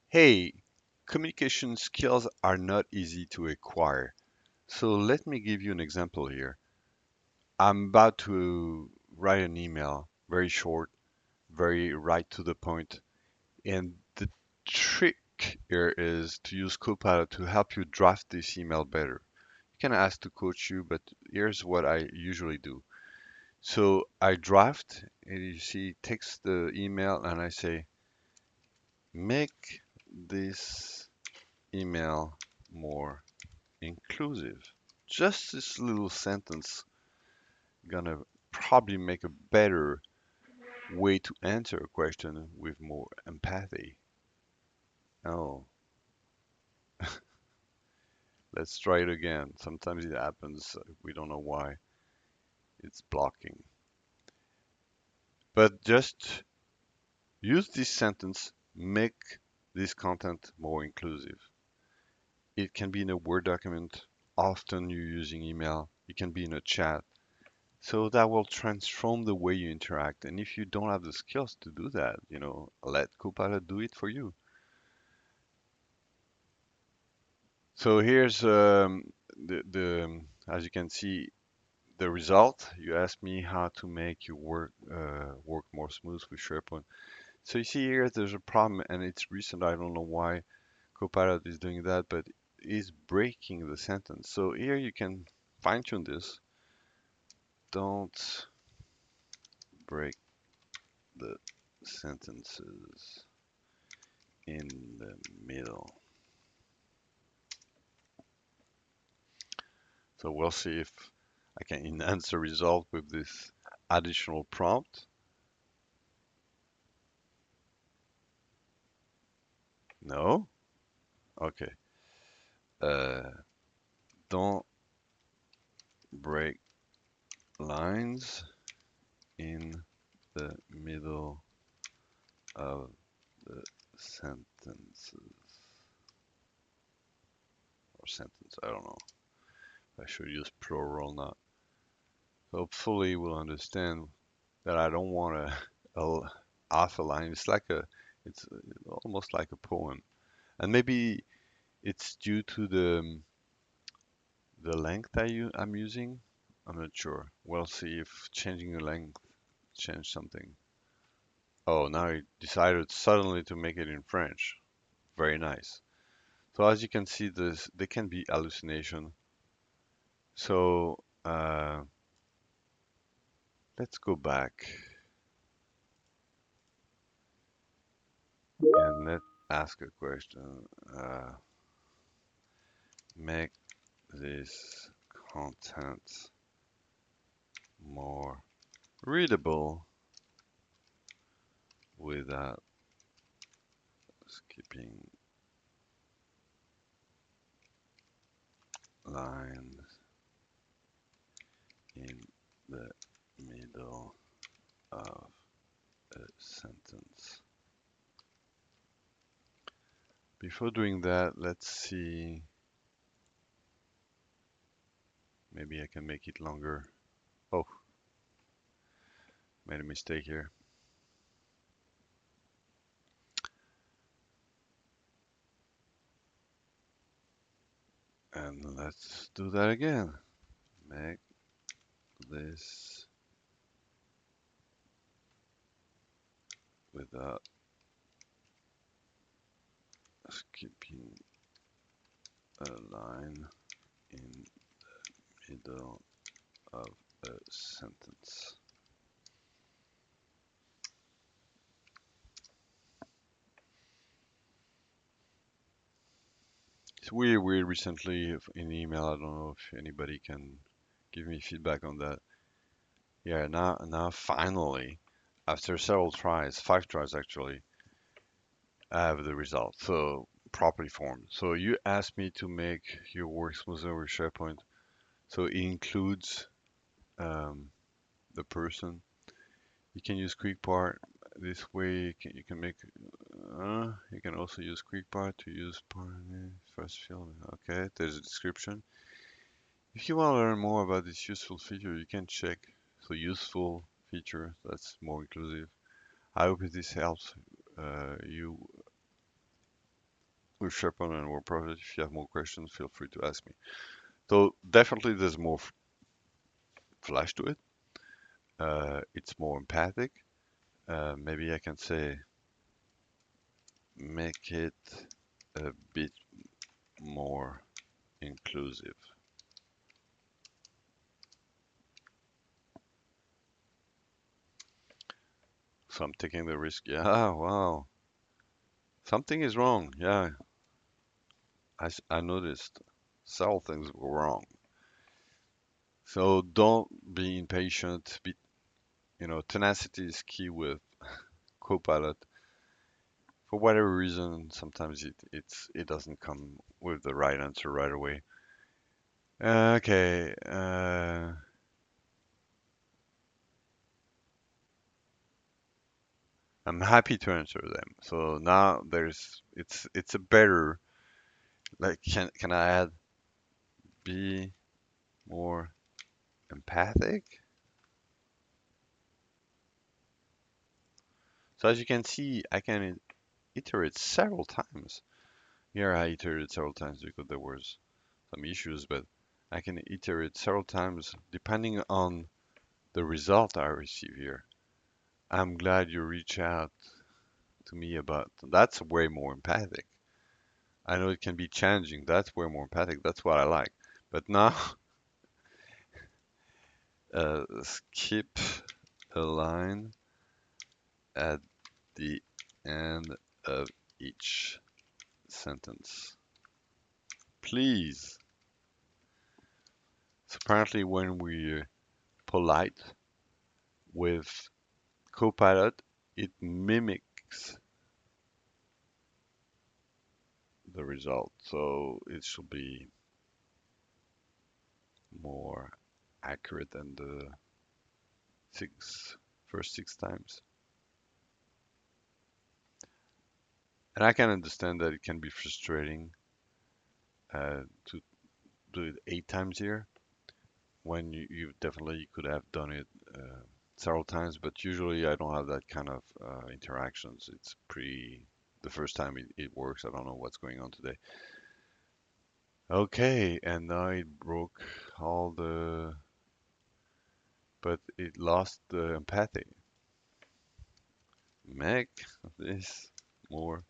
Hey, communication skills are not easy to acquire. So let me give you an example here. I'm about to write an email, very short, very right to the point, and the trick here is to use Copilot to help you draft this email better. You can ask to coach you, but here's what I usually do. So I draft, and you see, it takes the email, and I say, make this email more inclusive. Just this little sentence gonna probably make a better way to answer a question with more empathy. Oh, let's try it again. Sometimes it happens. We don't know why it's blocking. But just use this sentence, make this content more inclusive. It can be in a Word document. Often you're using email. It can be in a chat. So that will transform the way you interact. And if you don't have the skills to do that, let Copilot do it for you. So here's the as you can see, the result. You asked me how to make your work more smooth with SharePoint. So you see here, there's a problem, and it's recent. I don't know why Copilot is doing that, but is breaking the sentence. So here you can fine tune this. Don't break the sentences in the middle. So we'll see if I can enhance the result with this additional prompt. No? Okay. Uh, don't break lines in the middle of the sentences or sentence. I don't know. I should use plural, not. Hopefully, we'll understand that I don't want a half a line. It's almost like a poem, and maybe it's due to the length I'm using. I'm not sure. We'll see if changing the length changed something. Oh, now it decided suddenly to make it in French. Very nice. So as you can see, this there can be hallucination. So let's go back and let's ask a question. Uh, make this content more readable without skipping lines in the middle of a sentence. Before doing that, let's see. Maybe I can make it longer. Oh, made a mistake here. And let's do that again. Make this without skipping a line in the middle of a sentence. It's weird recently in email. I don't know if anybody can give me feedback on that. Yeah, now finally, after several tries, 5 tries actually, I have the result. So properly formed. So you asked me to make your work smoother with SharePoint. So it includes um, the person. You can use QuickPart. This way you can make. You can also use QuickPart to use part first field. Okay, there's a description. If you want to learn more about this useful feature, you can check. So useful feature, that's more inclusive. I hope this helps you with SharePoint and WordPress. If you have more questions, feel free to ask me. So definitely there's more flash to it. It's more empathic. Maybe I can say make it a bit more inclusive. So I'm taking the risk. Yeah, wow. Something is wrong. Yeah, I noticed several things were wrong. So don't be impatient. Tenacity is key with Copilot. For whatever reason, sometimes it doesn't come with the right answer right away. Okay. I'm happy to answer them. So now it's a better, like, can I add be more empathic? So as you can see, I can iterate several times. Here I iterated several times because there was some issues, but I can iterate several times depending on the result I receive here. I'm glad you reach out to me about that's way more empathic. I know it can be challenging. That's way more empathic. That's what I like. But now, skip a line at the end of each sentence. Please. So apparently when we're polite with Copilot, it mimics the result. So it should be more accurate than the six first six times. And I can understand that it can be frustrating to do it 8 times here when you definitely could have done it several times, but usually I don't have that kind of interactions. It's pretty, the first time it works. I don't know what's going on today. Okay, and now it broke all but it lost the empathy. Make this more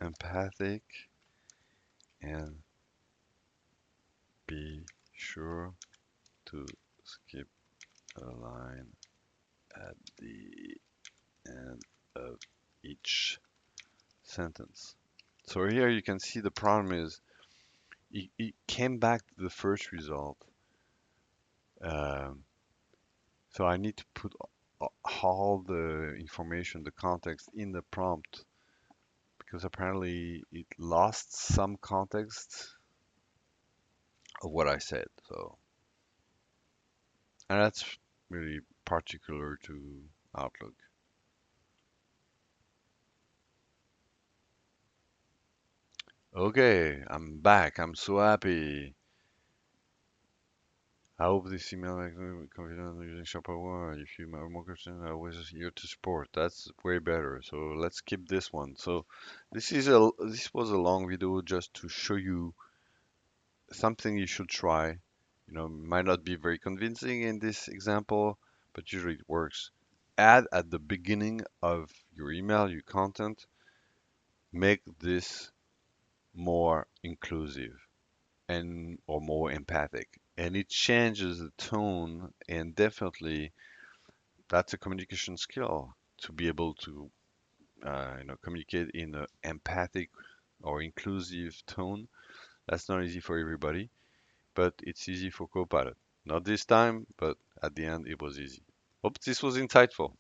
empathic and be sure to skip a line at the end of each sentence. So here you can see the problem is it came back to the first result. Um, so I need to put all the information, the context in the prompt because apparently it lost some context of what I said. So, and that's really particular to Outlook. Okay, I'm back. I'm so happy. I hope this email makes me confident using SharePoint. If you have more questions, I always here to support. That's way better. So let's skip this one. So this was a long video just to show you something you should try. Might not be very convincing in this example, but usually it works. Add at the beginning of your email, your content, make this more inclusive and or more empathic. And it changes the tone and definitely that's a communication skill to be able to communicate in an empathic or inclusive tone. That's not easy for everybody, but it's easy for Copilot. Not this time, but at the end it was easy. Hope this was insightful.